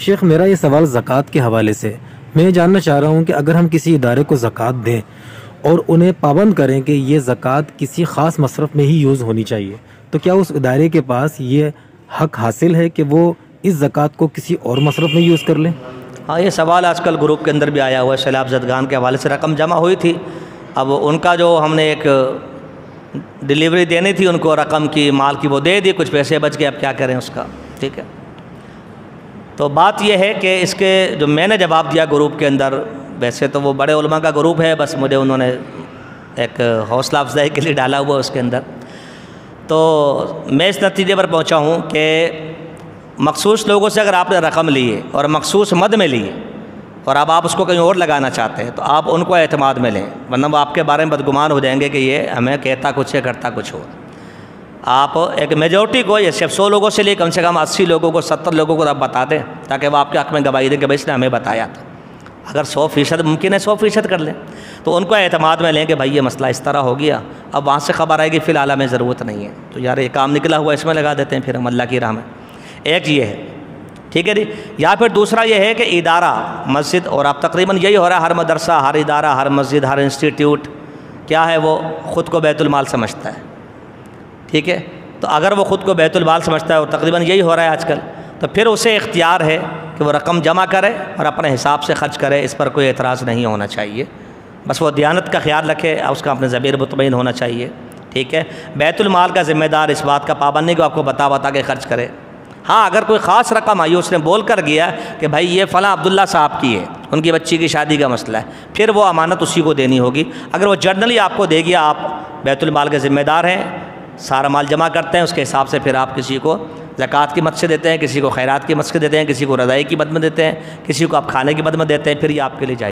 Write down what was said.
شیخ، میرا یہ سوال زکوٰۃ کے حوالے سے میں یہ جاننا چاہ رہا ہوں کہ اگر ہم کسی ادارے کو زکوٰۃ دیں اور انہیں پابند کریں کہ یہ زکوٰۃ کسی خاص مصرف میں ہی یوز ہونی چاہیے، تو کیا اس ادارے کے پاس یہ حق حاصل ہے کہ وہ اس زکوٰۃ کو کسی اور مصرف میں یوز کر لیں؟ ہاں، یہ سوال آج کل گروپ کے اندر بھی آیا ہوا ہے۔ سیلاب زدگان کے حوالے سے رقم جمع ہوئی تھی، اب ان کا جو ہم نے ایک ڈیلیوری دینی تھی ان کو رقم کی، مال کی، وہ دے دی، کچھ پیسے بچ گئے، اب کیا کریں اس کا؟ ٹھیک ہے، تو بات یہ ہے کہ اس کے جو میں نے جواب دیا گروپ کے اندر، ویسے تو وہ بڑے علماء کا گروپ ہے، بس مجھے انہوں نے ایک حوصلہ افزائی کے لیے ڈالا ہوا اس کے اندر، تو میں اس نتیجے پر پہنچا ہوں کہ مخصوص لوگوں سے اگر آپ نے رقم لی ہے اور مخصوص مد میں لی ہے اور اب آپ اس کو کہیں اور لگانا چاہتے ہیں تو آپ ان کو اعتماد میں لیں، ورنہ وہ آپ کے بارے میں بدگمان ہو جائیں گے کہ یہ ہمیں کہتا کچھ ہے کرتا کچھ ہو۔ آپ ایک میجورٹی کو، یہ صرف 100 لوگوں سے لے کم سے کم 80 لوگوں کو، 70 لوگوں کو آپ بتا دیں تاکہ وہ آپ کے حق میں گواہی دیں کہ بھائی اس نے ہمیں بتایا تھا۔ اگر 100% ممکن ہے 100% کر لیں تو ان کو اعتماد میں لیں کہ بھائی یہ مسئلہ اس طرح ہو گیا، اب وہاں سے خبر آئے گی فی الحال ہمیں ضرورت نہیں ہے، تو یار یہ کام نکلا ہوا اس میں لگا دیتے ہیں پھر ہم اللہ کی راہ میں۔ ایک یہ ہے، ٹھیک ہے جی۔ یا پھر دوسرا یہ ہے کہ ادارہ، مسجد، اور اب تقریباً یہی ہو رہا ہے، ہر مدرسہ، ہر ادارہ، ہر مسجد، ہر انسٹیٹیوٹ کیا ہے، وہ خود کو بیت المال سمجھتا ہے، ٹھیک ہے۔ تو اگر وہ خود کو بیت المال سمجھتا ہے اور تقریباً یہی ہو رہا ہے آج کل، تو پھر اسے اختیار ہے کہ وہ رقم جمع کرے اور اپنے حساب سے خرچ کرے، اس پر کوئی اعتراض نہیں ہونا چاہیے، بس وہ دیانت کا خیال رکھے، اس کا اپنے ضمیر مطمئن ہونا چاہیے، ٹھیک ہے۔ بیت المال کا ذمہ دار اس بات کا پابند نہیں کہ آپ کو بتا کے خرچ کرے۔ ہاں، اگر کوئی خاص رقم آئی اس نے بول کر گیا کہ بھائی یہ فلاں عبداللہ صاحب کی ہے، ان کی بچی کی شادی کا مسئلہ ہے، پھر وہ امانت اسی کو دینی ہوگی۔ اگر وہ جنرلی آپ کو دے گیا، آپ بیت المال کے ذمہ دار ہیں، سارا مال جمع کرتے ہیں، اس کے حساب سے پھر آپ کسی کو زکوٰۃ کی مد سے دیتے ہیں، کسی کو خیرات کی مد سے دیتے ہیں، کسی کو رضائی کی مد میں دیتے ہیں، کسی کو آپ کھانے کی مد میں دیتے ہیں، پھر یہ آپ کے لیے جائز